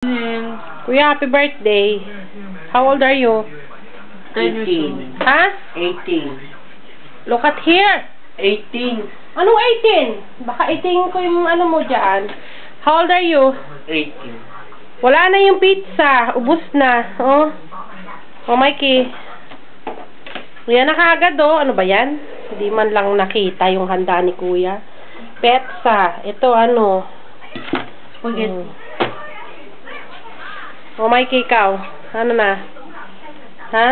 Kuya, happy birthday. How old are you? 18. Ha? 18. Look at here. 18. Anong 18? Baka 18 ko yung ano mo dyan. How old are you? 18. Wala na yung pizza. Ubus na. Oh. Oh, Mikey. Kuya na kaagad, oh. Ano ba yan? Hindi man lang nakita yung handa ni Kuya. Petsa. Ito, ano? Spaghetti. Oh, Mikey, ikaw. Ano na? Ha?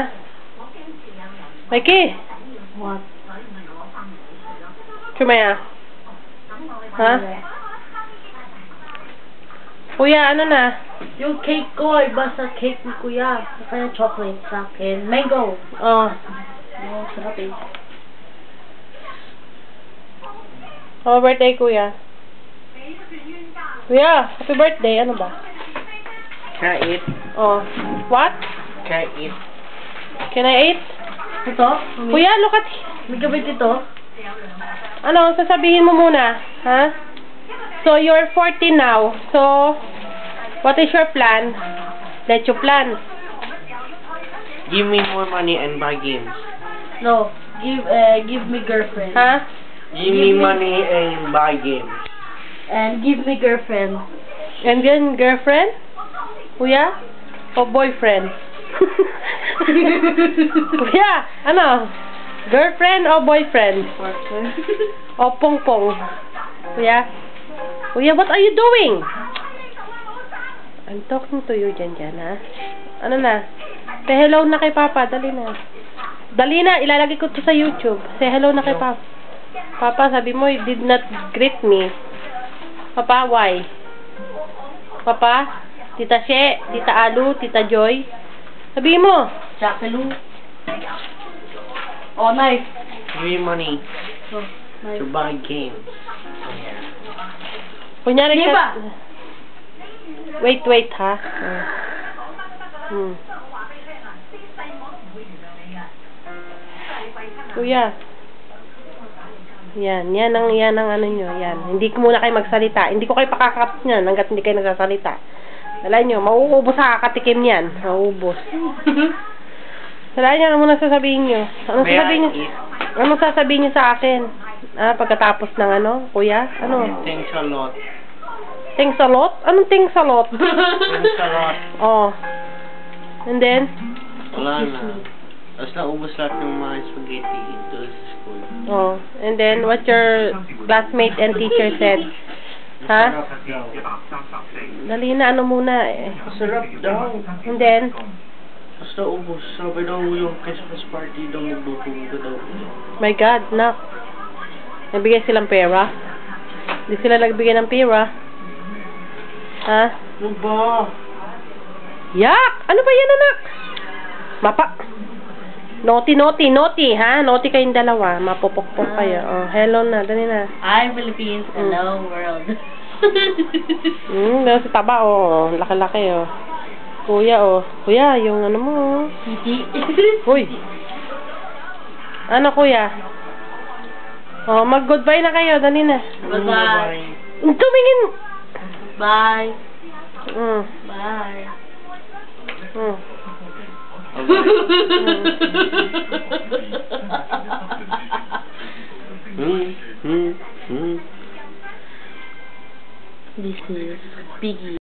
Mikey? What? Chumaya. Ha? Kuya, ano na? Yung cake ko ay basta cake ni Kuya. Kaya chocolate sa akin. Mango. Oh. Oh, sarap eh. Happy birthday, Kuya. Kuya, happy birthday. Ano ba? Can I eat? Oh. What? Can I eat? Can I eat? Ito? Kuya, look at... May gabit ito? Ano, sasabihin mo muna. Ha? So, you're 40 now. So, what is your plan? Let you plan. Give me more money and buy games. No, give me girlfriend. Ha? Give me money and buy games. And give me girlfriend. And then, girlfriend? Kuya? O boyfriend? Kuya, ano? Girlfriend o boyfriend? O pong-pong? Kuya? Kuya, what are you doing? I'm talking to you dyan, ha? Ano na? Say hello na kay Papa. Dali na. Dali na. Ilalagay ko to sa YouTube. Say hello na kay Papa. Papa, sabi mo, you did not greet me. Papa, why? Papa? Tita She, Tita Alu, Tita Joy. Sabihin mo. Jacqueline. Oh, knife. Give me money Oh, knife. to buy games. Kunyari Di ka... ba? Wait, ha? Kuya. Yan ang ano nyo. Yan. Hindi ko muna kayo magsalita. Hindi ko kayo pakakap niyan hanggat hindi kayo nagsasalita. Alam nyo, mauubos sa kakatikim yan. Mauubos. Alam nyo, ano muna sasabihin nyo? Anong sasabihin nyo sa akin? Pagkatapos ng ano, Kuya? Ano? Thanks a lot. Thanks a lot? Anong thanks a lot? Thanks a lot. Oh. And then? Wala na. Tapos naubos lahat ng mga spaghetti dito sa school. Oh. And then, what your classmate and teacher said? Ha? Dali na, ano muna eh. Masarap daw. And then? Tapos naubos. Sabi daw yung Christmas party daw magluto daw. My God, nak. Nagbigay silang pera? Hindi sila nagbigay ng pera? Ha? Ano ba? Yak! Ano ba yan, anak? Naughty, ha? Naughty kayong dalawa. Mapupokpok kayo. Oh, hello na. Dali na. Hi, Philippines. Hello, world. Si Taba, oh. Laki-laki, oh. Kuya, oh. Kuya, yung ano mo, oh. Titi. Uy. Ano, Kuya? Oh, mag-goodbye na kayo. Dali na. Bye-bye. Tumingin! Bye. Mm. Bye. Mm. This is Piggy.